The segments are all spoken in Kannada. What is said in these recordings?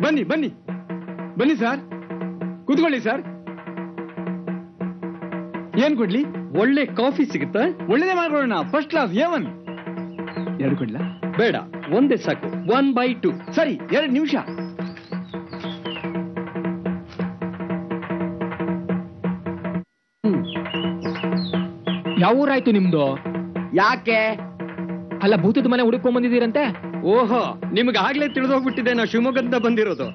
ಬನ್ನಿ ಬನ್ನಿ ಬನ್ನಿ ಸರ್, ಕೂತ್ಕೊಳ್ಳಿ ಸರ್. ಏನ್ ಕೊಡ್ಲಿ? ಒಳ್ಳೆ ಕಾಫಿ ಸಿಗುತ್ತಾ? ಒಳ್ಳೇದೇ ಮಾಡ್ಕೊಳ್ಳೋಣ, ಫಸ್ಟ್ ಕ್ಲಾಸ್ A1. 2 ಕೊಡ್ಲಾ? ಬೇಡ, ಒಂದೇ ಸಾಕು. 1/2. ಸರಿ, 2 ನಿಮಿಷ. ಯಾವ ಊರಾಯ್ತು ನಿಮ್ದು? ಯಾಕೆ? ಅಲ್ಲ, ಭೂತದ ಮನೆ ಹುಡುಕೊಂಡ್ ಬಂದಿದ್ದೀರಂತೆ. ಓಹೋ, ನಿಮ್ಗೆ ಆಗ್ಲೇ ತಿಳಿದೋಗ್ಬಿಟ್ಟಿದೆ ನಾ ಶಿವಮೊಗ್ಗದಿಂದ ಬಂದಿರೋದು.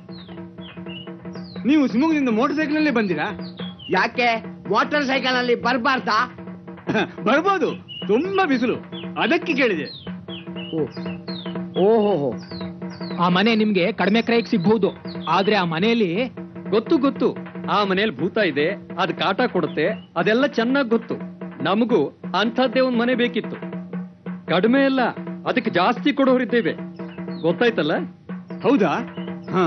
ನೀವು ಶಿವಮೊಗ್ಗದಿಂದ ಮೋಟರ್ ಸೈಕಲ್ ನಲ್ಲಿ ಬಂದಿರಾ? ಯಾಕೆ ಮೋಟಾರ್ ಸೈಕಲ್ ಅಲ್ಲಿ ಬರಬಾರ್ದಾ? ಬರ್ಬೋದು, ತುಂಬಾ ಬಿಸಿಲು, ಅದಕ್ಕೆ ಕೇಳಿದೆ. ಓಹೋ, ಆ ಮನೆ ನಿಮ್ಗೆ ಕಡಿಮೆ ಕ್ರೈಕ್ ಸಿಗ್ಬಹುದು, ಆದ್ರೆ ಆ ಮನೆಯಲ್ಲಿ ಗೊತ್ತು, ಆ ಮನೇಲಿ ಭೂತ ಇದೆ, ಅದ್ ಕಾಟ ಕೊಡುತ್ತೆ, ಅದೆಲ್ಲ ಚೆನ್ನಾಗ್ ಗೊತ್ತು. ನಮಗೂ ಅಂಥದ್ದೇ ಒಂದ್ ಮನೆ ಬೇಕಿತ್ತು. ಕಡಿಮೆ ಅಲ್ಲ, ಅದಕ್ಕೆ ಜಾಸ್ತಿ ಕೊಡೋರಿದ್ದೇವೆ, ಗೊತ್ತಾಯ್ತಲ್ಲ? ಹೌದಾ? ಹಾ,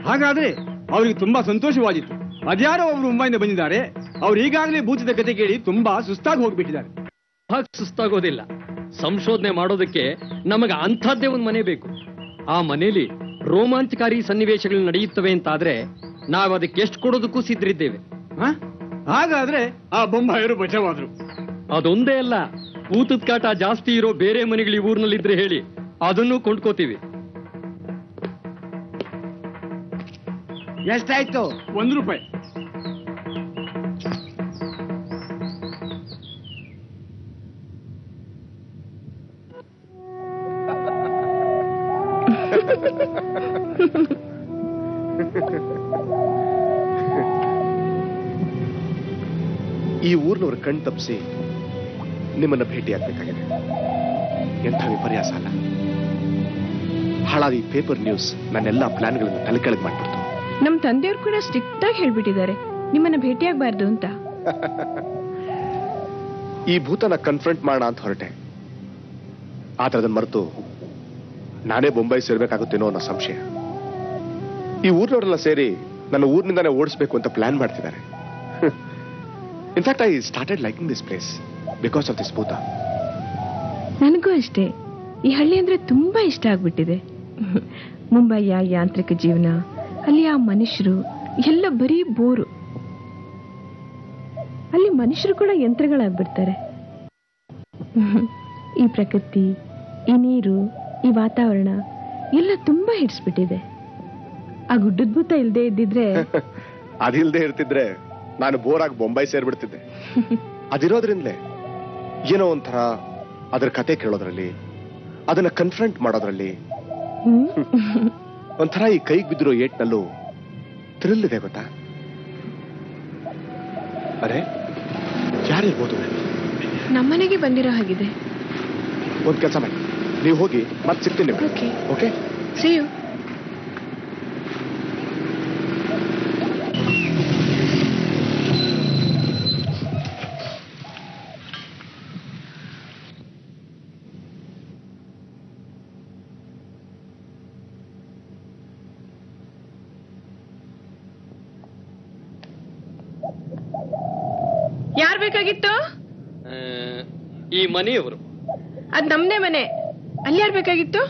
ಹಾಗಾದ್ರೆ ಅವ್ರಿಗೆ ತುಂಬಾ ಸಂತೋಷವಾಗಿತ್ತು. ಅದ್ಯಾರೋ ಅವರು ಮುಂಬೈಯಿಂದ ಬಂದಿದ್ದಾರೆ. ಅವ್ರು ಈಗಾಗಲೇ ಭೂತದ ಕತೆ ಕೇಳಿ ತುಂಬಾ ಸುಸ್ತಾಗಿ ಹೋಗ್ಬಿಟ್ಟಿದ್ದಾರೆ. ಹಾಗೆ ಸುಸ್ತಾಗೋದಿಲ್ಲ. ಸಂಶೋಧನೆ ಮಾಡೋದಕ್ಕೆ ನಮಗೆ ಅಂಥದ್ದೇ ಒಂದ್ ಮನೆ ಬೇಕು. ಆ ಮನೇಲಿ ರೋಮಾಂಚಕಾರಿ ಸನ್ನಿವೇಶಗಳು ನಡೆಯುತ್ತವೆ ಅಂತಾದ್ರೆ ನಾವು ಅದಕ್ಕೆ ಎಷ್ಟು ಕೊಡೋದಕ್ಕೂ ಸಿದ್ಧರಿದ್ದೇವೆ. ಹಾಗಾದ್ರೆ ಆ ಬೊಂಬಾಯರು ಬಚಾವಾದ್ರು. ಅದೊಂದೇ ಅಲ್ಲ, ಭೂತದ ಕಾಟ ಜಾಸ್ತಿ ಇರೋ ಬೇರೆ ಮನೆಗಳು ಈ ಊರಿನಲ್ಲಿದ್ರೆ ಹೇಳಿ, ಅದನ್ನು ಕೊಂಡ್ಕೋತೀವಿ. ಎಷ್ಟಾಯ್ತು? ₹1. ಈ ಊರ್ನವ್ರ ಕಣ್ ತಪ್ಪಿಸಿ ನಿಮ್ಮನ್ನ ಭೇಟಿಯಾಗಬೇಕಾಗಿದೆ. ಎಂಥ ವಿಪರ್ಯಾಸ ಅಲ್ಲ. ಹಾಳಾದ ಈ ಪೇಪರ್ ನ್ಯೂಸ್ ನನ್ನೆಲ್ಲಾ ಪ್ಲಾನ್ಗಳನ್ನು ತಲೆಕೆಳಗೆ ಮಾಡ್ಬಿಡ್ತು. ನಮ್ ತಂದೆಯವ್ರು ಕೂಡ ಸ್ಟ್ರಿಕ್ಟ್ ಆಗಿ ಹೇಳ್ಬಿಟ್ಟಿದ್ದಾರೆ ನಿಮ್ಮನ್ನ ಭೇಟಿಯಾಗಬಾರ್ದು ಅಂತ. ಈ ಭೂತನ ಕನ್ಫ್ರಂಟ್ ಮಾಡೋಣ ಅಂತ ಹೊರಟೆ, ಆದ್ರೆ ಅದನ್ನ ಮರೆತು ನಾನೇ ಬೊಂಬೈ ಸೇರ್ಬೇಕಾಗುತ್ತೇನೋ ಅನ್ನೋ ಸಂಶಯ. ಈ ಊರಿನವರೆಲ್ಲ ಸೇರಿ ನನ್ನ ಊರಿನಿಂದಾನೇ ಓಡಿಸ್ಬೇಕು ಅಂತ ಪ್ಲಾನ್ ಮಾಡ್ತಿದ್ದಾರೆ. In fact I started liking this place because of this ಭೂತ. ನನಗೂ ಅಷ್ಟೇ, ಈ ಹಳ್ಳಿ ಅಂದ್ರೆ ತುಂಬಾ ಇಷ್ಟ ಆಗ್ಬಿಟ್ಟಿದೆ. ಮುಂಬೈಯ ಯಾಂತ್ರಿಕ ಜೀವನ, ಅಲ್ಲಿ ಆ ಮನುಷ್ಯರು ಎಲ್ಲ ಬರೀ ಬೋರು. ಅಲ್ಲಿ ಮನುಷ್ಯರು ಕೂಡ ಯಂತ್ರಗಳಾಗ್ಬಿಡ್ತಾರೆ. ಈ ಪ್ರಕೃತಿ, ಈ ನೀರು, ಈ ವಾತಾವರಣ ಎಲ್ಲ ತುಂಬಾ ಹಿಡಿಸ್ಬಿಟ್ಟಿದೆ. ಆ ಗುಡ್ಡದ ಭೂತ ಇಲ್ದೇ ಇದ್ದಿದ್ರೆ ಅದಿಲ್ದೇ ಇರ್ತಿದ್ರೆ ನಾನು ಬೋರಾಗಿ ಬೊಂಬೈ ಸೇರ್ಬಿಡ್ತಿದ್ದೆ. ಅದಿರೋದ್ರಿಂದಲೇ ಏನೋ ಒಂಥರ ಅದರ ಕತೆ ಕೇಳೋದ್ರಲ್ಲಿ, ಅದನ್ನ ಕನ್ಫ್ರಂಟ್ ಮಾಡೋದ್ರಲ್ಲಿ ಒಂಥರ ಈ ಕೈಗೆ ಬಿದ್ದಿರೋ ಏಟ್ನಲ್ಲೂ ಥ್ರಿಲ್ ಇದೆ, ಗೊತ್ತಾ? ಅರೆ, ಯಾರಿರ್ಬೋದು? ನಮ್ಮನೆಗೆ ಬಂದಿರೋ ಹಾಗಿದೆ. ಒಂದ್ ಕೆಲಸ ಮಾಡಿ, ನೀವು ಹೋಗಿ ಮತ್ತೆ ಸಿಗ್ತೀನಿ. Okay, See you. ಯಾರ್ ಬೇಕಾಗಿತ್ತು? ಈ ಮನೆಯವರು. ಅದ್ ನಮ್ದೇ ಮನೆ, ಅಲ್ಲಿ ಯಾರು ಬೇಕಾಗಿತ್ತು?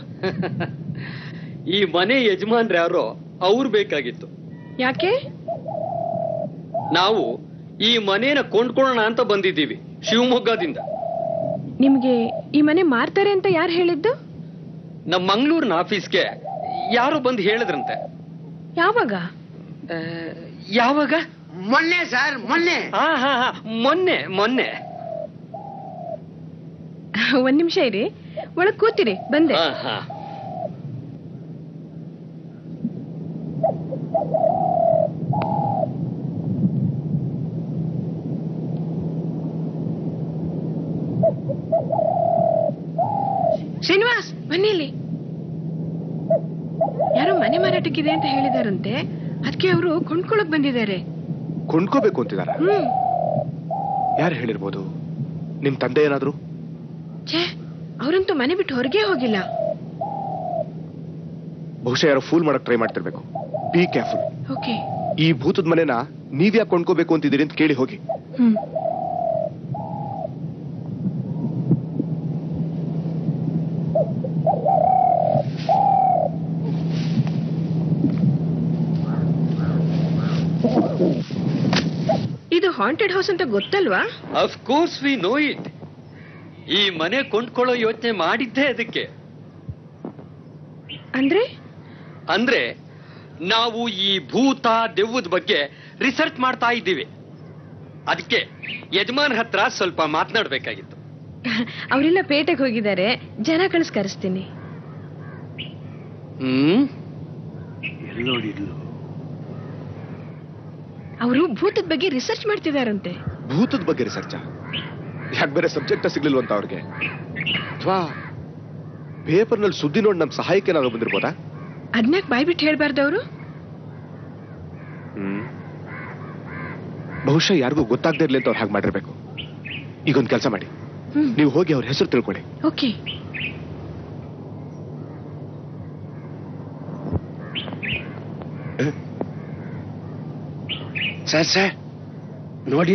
ಈ ಮನೆ ಯಜಮಾನ್ರು ಯಾರೋ ಅವ್ರು ಬೇಕಾಗಿತ್ತು. ಯಾಕೆ? ನಾವು ಈ ಮನೇನ ಕೊಂಡ್ಕೊಳ್ಳೋಣ ಅಂತ ಬಂದಿದ್ದೀವಿ ಶಿವಮೊಗ್ಗದಿಂದ. ನಿಮ್ಗೆ ಈ ಮನೆ ಮಾರ್ತಾರೆ ಅಂತ ಯಾರು ಹೇಳಿದ್ದು? ನಮ್ಮ ಮಂಗಳೂರಿನ ಆಫೀಸ್ಗೆ ಯಾರು ಬಂದು ಹೇಳಿದ್ರಂತೆ. ಯಾವಾಗ? ಯಾವಾಗ? ಮೊನ್ನೆ ಸರ್, ಮೊನ್ನೆ. ಮೊನ್ನೆ. ಒಂದ್ ನಿಮಿಷ ಇರಿ, ಒಳಗ್ ಕೂತಿರಿ, ಬಂದೆ. ಶ್ರೀನಿವಾಸ್, ಬನ್ನಿಲ್ಲಿ. ಯಾರೋ ಮನೆ ಮಾರಾಟಕ್ಕಿದೆ ಅಂತ ಹೇಳಿದಾರಂತೆ, ಅದಕ್ಕೆ ಅವರು ಕೊಂಡ್ಕೊಳಕ್ ಬಂದಿದ್ದಾರೆ. ಕೊಂಡ್ಕೋಬೇಕು ಅಂತಿದಾರ? ಯಾರು ಹೇಳಿರ್ಬೋದು? ನಿಮ್ ತಂದೆ ಏನಾದ್ರು? ಛೇ, ಅವರಂತೂ ಮನೆ ಬಿಟ್ಟು ಹೊರಗೆ ಹೋಗಿಲ್ಲ. ಬಹುಶಃ ಯಾರೋ ಫೂಲ್ ಮಾಡಕ್ ಟ್ರೈ ಮಾಡ್ತಿರ್ಬೇಕು. Be careful. ಓಕೆ. ಈ ಭೂತದ ಮನೆನ ನೀವ್ಯಾಕೆ ಕೊಂಡ್ಕೋಬೇಕು ಅಂತಿದ್ದೀರಿ ಅಂತ ಕೇಳಿ ಹೋಗಿ. ಹಾಂಟೆಡ್ ಹೌಸ್ ಅಂತ ಗೊತ್ತಲ್ವಾ? Of course we know it. ಈ ಮನೆ ಕೊಂಡ್ಕೊಳ್ಳೋ ಯೋಚನೆ ಮಾಡಿದ್ದೇ ಅದಕ್ಕೆ. ಅಂದ್ರೆ ನಾವು ಈ ಭೂತ ದೆವ್ವದ ಬಗ್ಗೆ ರಿಸರ್ಚ್ ಮಾಡ್ತಾ ಇದ್ದೀವಿ. ಅದಕ್ಕೆ ಯಜಮಾನ್ ಹತ್ರ ಸ್ವಲ್ಪ ಮಾತನಾಡ್ಬೇಕಾಗಿತ್ತು. ಅವರೆಲ್ಲ ಪೇಟೆಗೆ ಹೋಗಿದ್ದಾರೆ, ಜನ ಕರೆಸ್ತೀನಿ. ಅವರು ಭೂತದ ಬಗ್ಗೆ ರಿಸರ್ಚ್ ಮಾಡ್ತಿದಾರಂತೆ. ಭೂತದ ಬಗ್ಗೆ ರಿಸರ್ಚ್? ಯಾಕೆ ಬೇರೆ ಸಬ್ಜೆಕ್ಟ್ ಸಿಗ್ಲಿಲ್ವಂತ ಅವ್ರಿಗೆ? ಅಥವಾ ಪೇಪರ್ನಲ್ಲಿ ಸುದ್ದಿ ನೋಡಿ ನಮ್ ಸಹಾಯಕ್ಕೆ ನಾವು ಬಂದಿರ್ಬೋದಾ? ಅದ್ನಾಕ್ ಬಾಯ್ಬಿಟ್ಟು ಹೇಳ್ಬಾರ್ದು ಅವರು. ಬಹುಶಃ ಯಾರಿಗೂ ಗೊತ್ತಾಗದೇ ಇರ್ಲಿ ಅಂತ ಅವ್ರು ಹಾಗೆ ಮಾಡಿರ್ಬೇಕು. ಈಗೊಂದು ಕೆಲಸ ಮಾಡಿ, ನೀವು ಹೋಗಿ ಅವ್ರ ಹೆಸರು ತಿಳ್ಕೊಳ್ಳಿ. ಓಕೆ. ಸರ್ ನೋಡಿ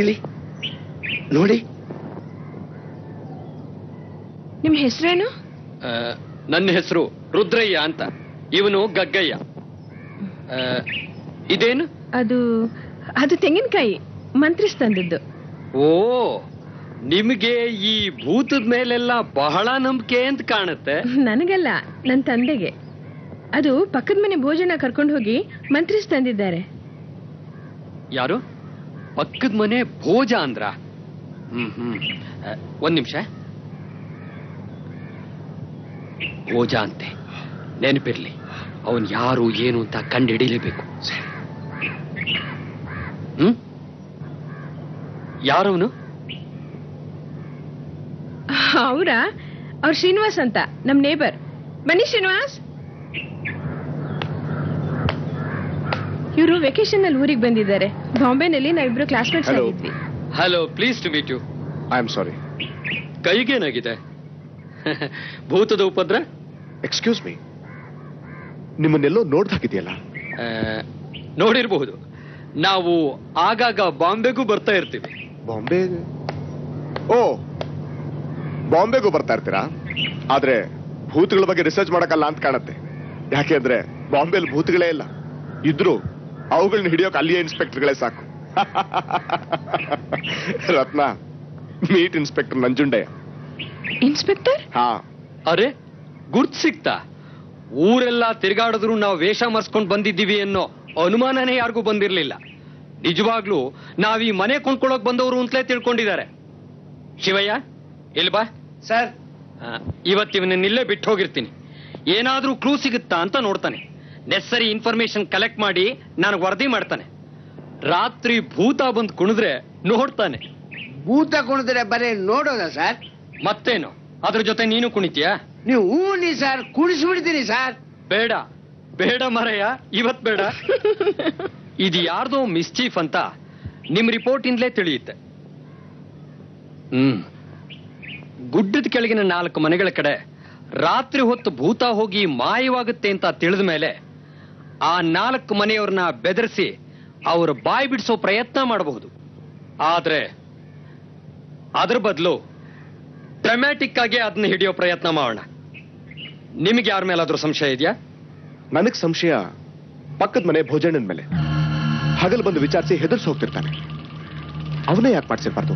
ನೋಡಿ. ನಿಮ್ ಹೆಸರೇನು? ನನ್ನ ಹೆಸರು ರುದ್ರಯ್ಯ ಅಂತ. ಇವನು ಗಗ್ಗಯ್ಯ. ಇದೇನು? ಅದು ತೆಂಗಿನಕಾಯಿ, ಮಂತ್ರಿಸ್ ತಂದದ್ದು. ಓ, ನಿಮಗೆ ಈ ಭೂತದ ಮೇಲೆಲ್ಲ ಬಹಳ ನಂಬಿಕೆ ಅಂತ ಕಾಣುತ್ತೆ. ನನಗಲ್ಲ, ನನ್ನ ತಂದೆಗೆ. ಅದು ಪಕ್ಕದ ಮನೆ ಭೋಜನ ಕರ್ಕೊಂಡು ಹೋಗಿ ಮಂತ್ರಿಸ್ ತಂದಿದ್ದಾರೆ. ಯಾರು? ಪಕ್ಕದ ಮನೆ ಭೋಜ ಅಂದ್ರ? ಒಂದ್ ನಿಮಿಷ. ಭೋಜ ಅಂತೆ, ನೆನಪಿರ್ಲಿ. ಅವನ್ ಯಾರು ಏನು ಅಂತ ಕಂಡು ಹಿಡಿಲೇಬೇಕು. ಯಾರವನು? ಅವ್ರು ಶ್ರೀನಿವಾಸ್ ಅಂತ, ನಮ್ ನೇಬರ್. ಬನ್ನಿ ಶ್ರೀನಿವಾಸ್. ಇವರು ವೆಕೇಶನ್ ನಲ್ಲಿ ಊರಿಗೆ ಬಂದಿದ್ದಾರೆ. ಬಾಂಬೆನಲ್ಲಿ ನಾವಿಬ್ರು ಕ್ಲಾಸ್ಮೇಟ್ಸ್ ಆಗಿದ್ವಿ. Hello, please to meet you. I am sorry. ಕೈಗೇನಾಗಿದೆ? ಭೂತದ ಉಪದ್ರ? ಎಕ್ಸ್ಕ್ಯೂಸ್ ಮೀ, ನಿಮ್ಮನ್ನೆಲ್ಲೋ ನೋಡ್ದಾಕಿದೆಯಲ್ಲ? ನೋಡಿರಬಹುದು. ನಾವು ಆಗಾಗ ಬಾಂಬೆಗೂ ಬರ್ತಾ ಇರ್ತೀವಿ. ಬಾಂಬೆ? ಓ, ಬಾಂಬೆಗೂ ಬರ್ತಾ ಇರ್ತೀರಾ? ಆದ್ರೆ ಭೂತಗಳ ಬಗ್ಗೆ ರಿಸರ್ಚ್ ಮಾಡಕ್ಕಲ್ಲ ಅಂತ ಕಾಣತ್ತೆ. ಯಾಕೆಂದ್ರೆ ಬಾಂಬೆಲಿ ಭೂತಗಳೇ ಇಲ್ಲ. ಇದ್ರು ಅವುಗಳನ್ನ ಹಿಡಿಯೋಕೆ ಅಲ್ಲಿಯೇ ಇನ್ಸ್ಪೆಕ್ಟರ್ಗಳೇ ಸಾಕು. ರತ್ನ, ಮೀಟ್ ಇನ್ಸ್ಪೆಕ್ಟರ್ ನಂಜುಂಡಯ್ಯ. ಇನ್ಸ್ಪೆಕ್ಟರ್? ಹಾ. ಅರೆ, ಗುರ್ತ್ ಸಿಕ್ತಾ? ಊರೆಲ್ಲ ತಿರುಗಾಡಿದ್ರು ನಾವು ವೇಷ ಮರ್ಸ್ಕೊಂಡು ಬಂದಿದ್ದೀವಿ ಅನ್ನೋ ಅನುಮಾನನೇ ಯಾರಿಗೂ ಬಂದಿರ್ಲಿಲ್ಲ. ನಿಜವಾಗ್ಲೂ ನಾವೀ ಮನೆ ಕೊಂಡ್ಕೊಳ್ಳೋಕ್ ಬಂದವರು ಅಂತಲೇ ತಿಳ್ಕೊಂಡಿದ್ದಾರೆ. ಶಿವಯ್ಯ, ಇಲ್ಲಿ ಬಾ. ಸರ್, ಇವತ್ತಿವನನ್ನಿಲ್ಲೇ ಬಿಟ್ಟು ಹೋಗಿರ್ತೀನಿ. ಏನಾದ್ರೂ ಕ್ಲೂ ಸಿಗುತ್ತಾ ಅಂತ ನೋಡ್ತಾನೆ. ನೆಸರಿ ಇನ್ಫಾರ್ಮೇಶನ್ ಕಲೆಕ್ಟ್ ಮಾಡಿ ನನಗೆ ವರದಿ ಮಾಡ್ತಾನೆ. ರಾತ್ರಿ ಭೂತ ಬಂದು ಕುಣಿದ್ರೆ ನೋಡ್ತಾನೆ. ಭೂತ ಕುಣಿದ್ರೆ ಬರೀ ನೋಡೋದ ಸರ್? ಮತ್ತೇನು, ಅದ್ರ ಜೊತೆ ನೀನು ಕುಣಿತೀಯಾ? ನೀವು ಹೂನಿ ಸರ್, ಕುಣಿಸ್ಬಿಡ್ತೀನಿ ಸರ್. ಬೇಡ ಬೇಡ ಮರಯ್ಯ, ಇವತ್ ಬೇಡ. ಇದು ಯಾರ್ದೋ ಮಿಸ್ಚೀಫ್ ಅಂತ ನಿಮ್ ರಿಪೋರ್ಟ್ ಇಂದಲೇ ತಿಳಿಯುತ್ತೆ. ಗುಡ್ಡದ ಕೆಳಗಿನ 4 ಮನೆಗಳ ಕಡೆ ರಾತ್ರಿ ಹೊತ್ತು ಭೂತ ಹೋಗಿ ಮಾಯವಾಗುತ್ತೆ ಅಂತ ತಿಳಿದ ಮೇಲೆ ಆ 4 ಮನೆಯವ್ರನ್ನ ಬೆದರಿಸಿ ಅವ್ರ ಬಾಯಿ ಬಿಡಿಸೋ ಪ್ರಯತ್ನ ಮಾಡಬಹುದು. ಆದ್ರೆ ಅದ್ರ ಬದಲು ಡ್ರಾಮ್ಯಾಟಿಕ್ ಆಗಿ ಅದನ್ನ ಹಿಡಿಯೋ ಪ್ರಯತ್ನ ಮಾಡೋಣ. ನಿಮಗೆ ಯಾರ ಮೇಲಾದ್ರೂ ಸಂಶಯ ಇದೆಯಾ? ನನಗ್ ಸಂಶಯ ಪಕ್ಕದ ಮನೆ ಭೋಜಣ್ಣನ ಮೇಲೆ. ಹಗಲು ಬಂದು ವಿಚಾರಿಸಿ ಹೆದರ್ಸಿ ಹೋಗ್ತಿರ್ತಾನೆ. ಅವನೇ ಯಾಕೆ ಮಾಡ್ಸಿರ್ಬಾರ್ದು?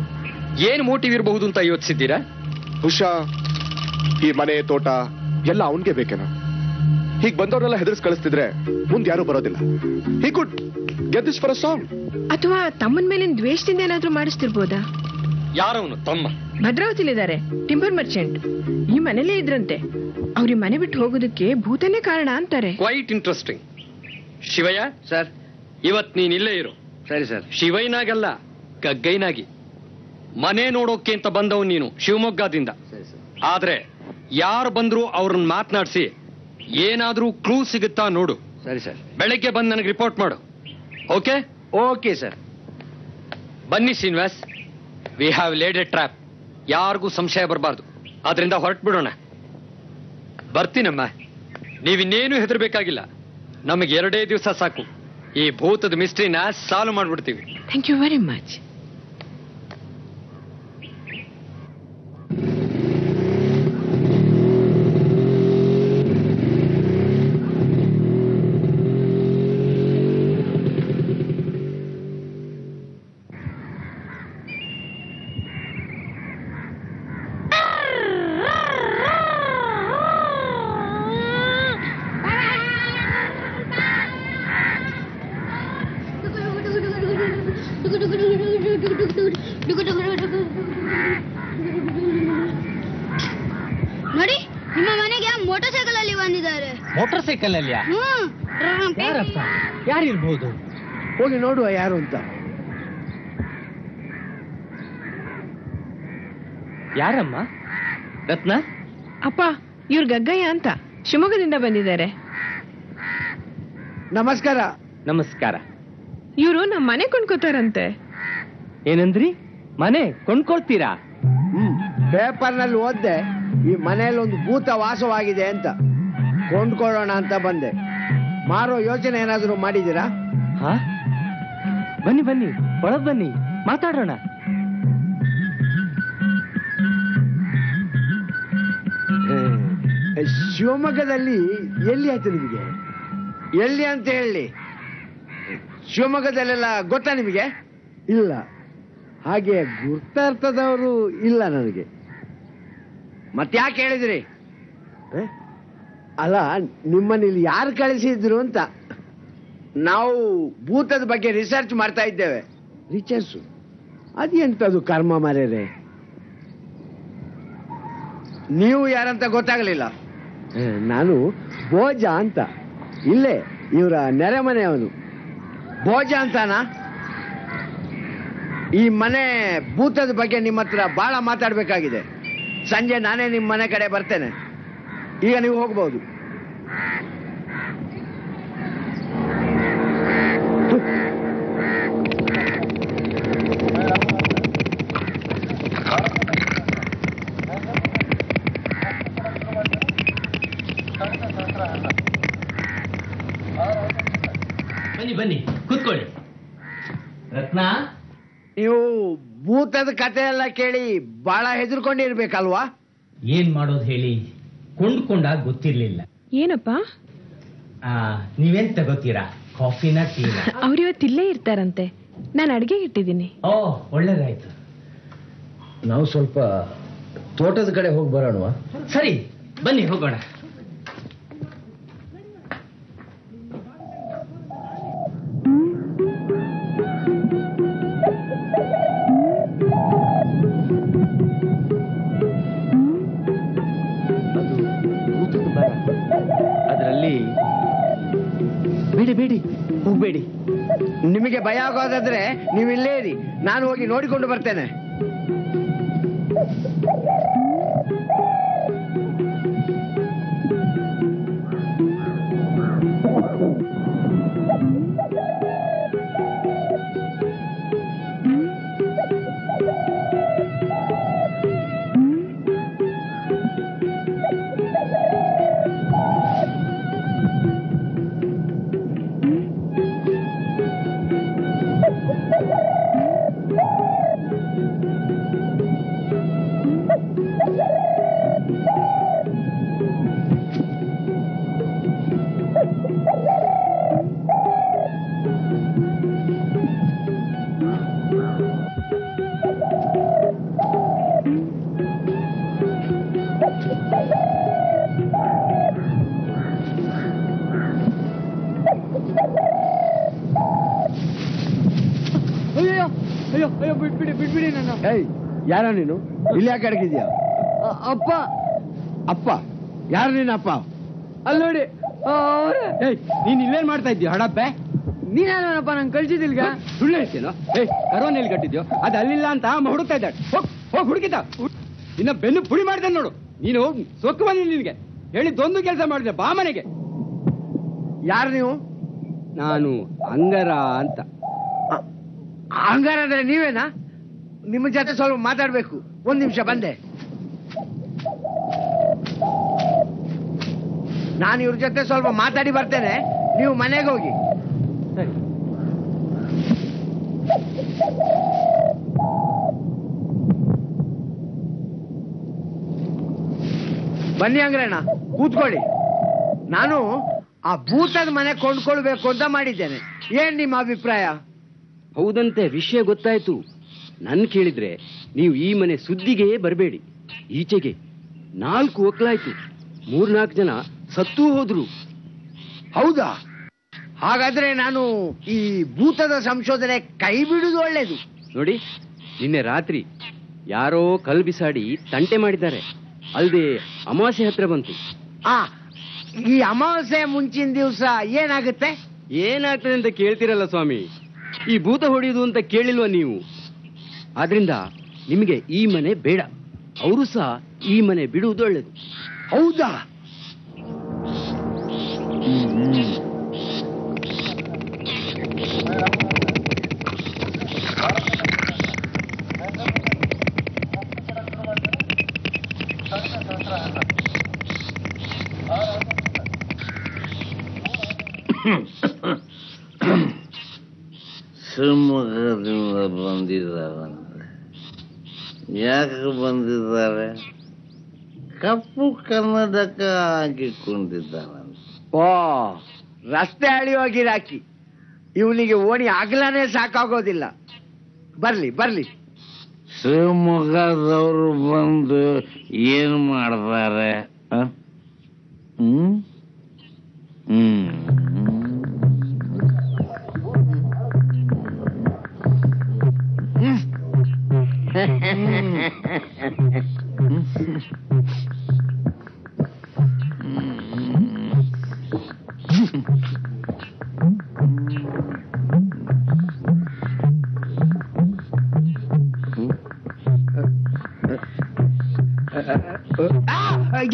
ಏನ್ ಮೋಟಿವ್ ಇರಬಹುದು ಅಂತ ಯೋಚಿಸಿದ್ದೀರಾ? ಹುಷಾ, ಈ ಮನೆ ತೋಟ ಎಲ್ಲ ಅವನ್ಗೆ ಬೇಕೇನೋ? ಹೀಗ್ ಬಂದವ್ರನ್ನೆಲ್ಲ ಹೆದರ್ಸ್ ಕಳಿಸ್ತಿದ್ರೆ ಮುಂದೆ ಯಾರು ಬರೋದಿಲ್ಲ. He could get this for a song. ಅಥವಾ ತಮ್ಮನ ಮೇಲಿನ ದ್ವೇಷದಿಂದ ಏನಾದ್ರೂ ಮಾಡಿಸ್ತಿರ್ಬೋದಾ? ಯಾರವನು ತಮ್ಮ? ಭದ್ರಾವತಿಲಿದ್ದಾರೆ, ಟಿಂಬರ್ ಮರ್ಚೆಂಟ್. ಈ ಮನೇಲೇ ಇದ್ರಂತೆ. ಅವ್ರ ಮನೆ ಬಿಟ್ಟು ಹೋಗೋದಕ್ಕೆ ಭೂತನೇ ಕಾರಣ ಅಂತಾರೆ. Quite interesting. ಶಿವಯ್ಯ ಸರ್, ಇವತ್ ನೀನ್ ಇಲ್ಲೇ ಇರು. ಸರಿ ಸರ್. ಶಿವಯ್ಯನಾಗಲ್ಲ, ಗಗ್ಗೈನಾಗಿ. ಮನೆ ನೋಡೋಕೆ ಅಂತ ಬಂದವ್ ನೀನು ಶಿವಮೊಗ್ಗದಿಂದ. ಆದ್ರೆ ಯಾರು ಬಂದ್ರು ಅವ್ರನ್ನ ಮಾತನಾಡಿಸಿ ಏನಾದ್ರೂ ಕ್ಲೂ ಸಿಗುತ್ತಾ ನೋಡು. ಸರಿ ಸರ್. ಬೆಳಗ್ಗೆ ಬಂದು ನನಗೆ ರಿಪೋರ್ಟ್ ಮಾಡು. ಓಕೆ? Okay sir. ಬನ್ನಿ Srinivas, we have laid a trap. ಯಾರಿಗೂ ಸಂಶಯ ಬರಬಾರ್ದು. ಅದರಿಂದ ಹೊರಟು ಬಿಡೋಣ. ಬರ್ತೀನಮ್ಮ. ನೀವಿನ್ನೇನು ಹೆದರ್ಬೇಕಾಗಿಲ್ಲ. ನಮಗೆ 2 ದಿವಸ ಸಾಕು. ಈ ಭೂತದ ಮಿಸ್ಟ್ರಿನ ಸಾಲ್ವ್ ಮಾಡ್ಬಿಡ್ತೀವಿ. Thank you very much. ನಿಮ್ಮ ಮನೆಗೆ ಮೋಟಾರ್ ಸೈಕಲ್ ಅಲ್ಲಿ ಬಂದಿದ್ದಾರೆ. ಮೋಟಾರ್ ಸೈಕಲ್ ಅಲ್ಲಿಯಾ? ಯಾರಪ್ಪ? ಯಾರಿರ್ಬೋದು? ಹೋಗಿ ನೋಡುವ ಯಾರು ಅಂತ. ಯಾರಮ್ಮ? ರತ್ನ? ಅಪ್ಪ, ಇವ್ರ ಗಗ್ಗಯ್ಯ ಅಂತ ಶಿವಮೊಗ್ಗದಿಂದ ಬಂದಿದ್ದಾರೆ. ನಮಸ್ಕಾರ. ನಮಸ್ಕಾರ. ಇವರು ನಮ್ಮ ಮನೆ ಕೊಂಡ್ಕೋತಾರಂತೆ. ಏನಂದ್ರಿ? ಮನೆ ಕೊಂಡ್ಕೊಳ್ತೀರಾ? ಪೇಪರ್ನಲ್ಲಿ ಓದ್ದೆ ಈ ಮನೆಯಲ್ಲಿ ಒಂದು ಭೂತ ವಾಸವಾಗಿದೆ ಅಂತ. ಕೊಂಡ್ಕೊಳ್ಳೋಣ ಅಂತ ಬಂದೆ. ಮಾರೋ ಯೋಚನೆ ಏನಾದರೂ ಮಾಡಿದ್ದೀರಾ? ಹಾ, ಬನ್ನಿ ಬನ್ನಿ, ಒಳಗ್ ಬನ್ನಿ, ಮಾತಾಡೋಣ. ಶಿವಮೊಗ್ಗದಲ್ಲಿ ಎಲ್ಲಿ ಆಯ್ತು ನಿಮಗೆ? ಎಲ್ಲಿ ಅಂತ ಹೇಳಿ. ಶಿವಮೊಗ್ಗದಲ್ಲೆಲ್ಲ ಗೊತ್ತಾ ನಿಮಗೆ? ಇಲ್ಲ. ಹಾಗೆ ಗುರ್ತಾರ್ಥದವರು ಇಲ್ಲ ನನಗೆ. ಮತ್ತ್ಯಾಕೆ ಹೇಳಿದ್ರಿ? ಅಲ್ಲ, ನಿಮ್ಮನ್ನ ಇಲ್ಲಿ ಯಾರು ಕಳಿಸಿದ್ರು ಅಂತ. ನಾವು ಭೂತದ ಬಗ್ಗೆ ರಿಸರ್ಚ್ ಮಾಡ್ತಾ ಇದ್ದೇವೆ. ರಿಸರ್ಚ್ ಅದೆಂತದು ಕರ್ಮ ಮಾರ್ಯಾರೆ. ನೀವು ಯಾರಂತ ಗೊತ್ತಾಗಲಿಲ್ಲ. ನಾನು ಭೋಜ ಅಂತ, ಇಲ್ಲೇ ಇವರ ನೆರೆಮನೆಯವನು. ಭೋಜ ಅಂತಾನ? ಈ ಮನೆ ಭೂತದ ಬಗ್ಗೆ ನಿಮ್ಮ ಹತ್ರ ಬಹಳ ಮಾತಾಡ್ಬೇಕಾಗಿದೆ. ಸಂಜೆ ನಾನೇ ನಿಮ್ಮ ಮನೆ ಕಡೆ ಬರ್ತೇನೆ. ಈಗ ನೀವು ಹೋಗ್ಬೋದು. ಬನ್ನಿ ಬನ್ನಿ, ಕೂತ್ಕೊಳ್ಳಿ. ರತ್ನ, ನೀವು ಭೂತದ ಕತೆ ಎಲ್ಲ ಕೇಳಿ ಬಹಳ ಹೆದರ್ಕೊಂಡಿರ್ಬೇಕಲ್ವಾ? ಏನ್ ಮಾಡೋದು ಹೇಳಿ, ಕೊಂಡ್ಕೊಂಡಾಗ ಗೊತ್ತಿರ್ಲಿಲ್ಲ. ಏನಪ್ಪ? ನೀವೇನ್ ತಗೋತೀರಾ, ಕಾಫಿನ ಟೀನ? ಅವ್ರಿವತ್ತು ಇಲ್ಲೇ ಇರ್ತಾರಂತೆ. ನಾನು ಅಡ್ಗೆ ಇಟ್ಟಿದ್ದೀನಿ. ಓ, ಒಳ್ಳೇದಾಯ್ತು. ನಾವು ಸ್ವಲ್ಪ ತೋಟದ ಕಡೆ ಹೋಗಿ ಬರೋಣವಾ? ಸರಿ, ಬನ್ನಿ ಹೋಗೋಣ. ಅದರಲ್ಲಿ ಬೇಡಿ ಬೇಡಿ, ಹೋಗ್ಬೇಡಿ. ನಿಮಗೆ ಭಯ ಆಗೋದಾದ್ರೆ ನೀವು ಇಲ್ಲೇ ಇರಿ, ನಾನು ಹೋಗಿ ನೋಡಿಕೊಂಡು ಬರ್ತೇನೆ. ಬಿಟ್ಬಿಡಿ ನನ್ನ. ಯಾರ ನೀನು? ಇಲ್ಲಿ ಯಾಕೆ ಅಡಗಿದ್ಯಾ? ಅಪ್ಪ. ಅಪ್ಪ? ಯಾರು ನೀನು ಅಪ್ಪ? ಅಲ್ಲಿ ನೋಡಿ, ನೀನ್ ಇಲ್ಲೇನ್ ಮಾಡ್ತಾ ಇದ್ದೀಯ ಹಡಪ್ಪೆ? ನೀನೇನಪ್ಪ ನಂಗೆ ಕಳ್ಸಿದಿಲ್ಗ? ಸುಳ್ಳು ಹೇಳ್ತೀನೋ? ಕರೋನ್ ಎಲ್ಲಿ ಕಟ್ಟಿದ್ಯೋ? ಅದು ಅಲ್ಲಿಲ್ಲ ಅಂತ ಹುಡುಕ್ತಾ ಇದ್ದಾಳೆ. ಹೋಗ್ ಹುಡುಕಿತ. ಇನ್ನ ಬೆನ್ನು ಪುಡಿ ಮಾಡ್ದೆ ನೋಡು. ನೀನು ಸೊಕ್ಕು ಬಂದಿಲ್ಲ. ನಿನ್ಗೆ ಹೇಳಿದ್ದೊಂದು ಕೆಲಸ ಮಾಡಿದೆ, ಬಾ ಮನೆಗೆ. ಯಾರು ನೀವು? ನಾನು ಅಂಗರ ಅಂತ. ಅಂಗಾರ ಅಂದ್ರೆ ನೀವೇನಾ? ನಿಮ್ಮ ಜೊತೆ ಸ್ವಲ್ಪ ಮಾತಾಡ್ಬೇಕು. ಒಂದ್ ನಿಮಿಷ ಬಂದೆ. ನಾನು ಇವ್ರ ಜೊತೆ ಸ್ವಲ್ಪ ಮಾತಾಡಿ ಬರ್ತೇನೆ, ನೀವು ಮನೆಗೆ ಹೋಗಿ. ಬನ್ನಿ ಅಂಗ್ರಣ್ಣ, ಕೂತ್ಕೊಳ್ಳಿ. ನಾನು ಆ ಭೂತದ ಮನೆ ಕೊಂಡ್ಕೊಳ್ಬೇಕು ಅಂತ ಮಾಡಿದ್ದೇನೆ. ಏನ್ ನಿಮ್ಮ ಅಭಿಪ್ರಾಯ? ಹೌದಂತೆ, ವಿಷಯ ಗೊತ್ತಾಯ್ತು. ನನ್ ಕೇಳಿದ್ರೆ ನೀವು ಈ ಮನೆ ಸುದ್ದಿಗೆ ಬರಬೇಡಿ. ಈಚೆಗೆ 4 ಒಕ್ಲಾಯ್ತು, 3-4 ಜನ ಸತ್ತೂ ಹೋದ್ರು. ಹೌದಾ? ಹಾಗಾದ್ರೆ ನಾನು ಈ ಭೂತದ ಸಂಶೋಧನೆ ಕೈ ಬಿಡುವುದು ಒಳ್ಳೇದು. ನೋಡಿ, ನಿನ್ನೆ ರಾತ್ರಿ ಯಾರೋ ಕಲ್ ಬಿಸಾಡಿ ತಂಟೆ ಮಾಡಿದ್ದಾರೆ. ಅಲ್ದೆ ಅಮಾವಾಸ್ಯೆ ಹತ್ರ ಬಂತು. ಆ ಈ ಅಮಾವಾಸ್ಯೆ ಮುಂಚಿನ ದಿವಸ ಏನಾಗುತ್ತೆ? ಏನಾಗ್ತದೆ ಅಂತ ಕೇಳ್ತಿರಲ್ಲ ಸ್ವಾಮಿ, ಈ ಭೂತ ಹೊಡೆಯುವುದು ಅಂತ ಕೇಳಿಲ್ವಾ ನೀವು? ಆದ್ರಿಂದ ನಿಮಗೆ ಈ ಮನೆ ಬೇಡ, ಅವರು ಸಹ ಈ ಮನೆ ಬಿಡುವುದು ಒಳ್ಳೇದು. ಹೌದಾ? ಶಿವಮೊಗ್ಗದಿಂದ ಬಂದಿದ್ದಾರಂತೆ. ಯಾಕೆ ಬಂದಿದ್ದಾರೆ? ಕಪ್ಪು ಕನ್ನಡಕ ಹಾಕಿಕೊಂಡಿದ್ದಾರಂತೆ. ಓ, ರಸ್ತೆ ಅಳಿಯೋ ಗಿರಾಕಿ. ಇವನಿಗೆ ಓಣಿ ಅಗಲನೇ ಸಾಕಾಗೋದಿಲ್ಲ. ಬರ್ಲಿ ಬರ್ಲಿ. ಶಿವಮೊಗ್ಗದವರು ಬಂದು ಏನ್ ಮಾಡ್ತಾರೆ?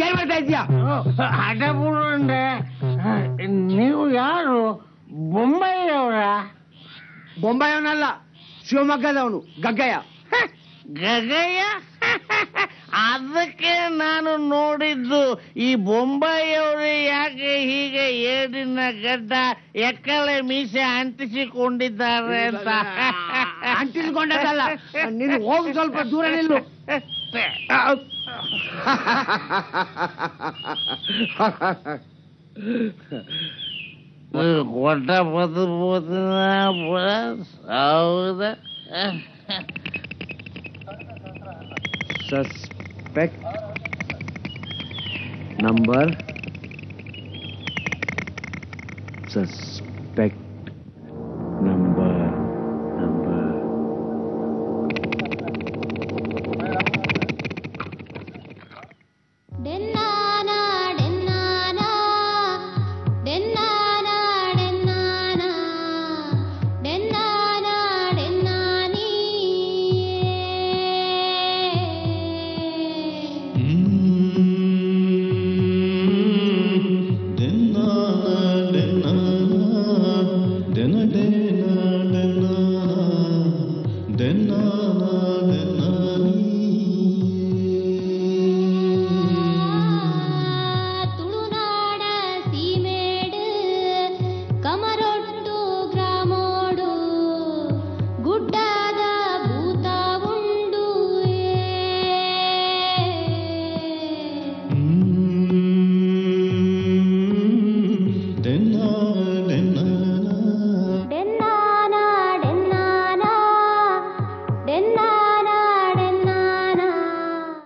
ಏನ್ ಮಾಡ್ತಾ ಇದ್ಯಾ? ಹಠಪುರಂಡೆ, ನೀವು ಯಾರು? ಬೊಂಬೈಯವರ? ಬೊಂಬಾಯವನಲ್ಲ, ಶಿವಮೊಗ್ಗದವನು, ಗಗ್ಗಯ್ಯ. ಗಗಯ್ಯ? ಅದಕ್ಕೆ ನಾನು ನೋಡಿದ್ದು ಈ ಬೊಂಬೈಯವರು ಯಾಕೆ ಹೀಗೆ ಏಡಿನ ಗಡ್ಡ ಎಕ್ಕಳೆ ಮೀಸೆ ಅಂಟಿಸಿಕೊಂಡಿದ್ದಾರೆ ಅಂತ. ಅಂಟಿಸಿಕೊಂಡದಲ್ಲ, ನೀನು ಹೋಗಿ ಸ್ವಲ್ಪ ದೂರ ನಿಲ್ಲು. ಕೊಟ್ಟ ಹೌದಾ? Suspect number, suspect number. Denna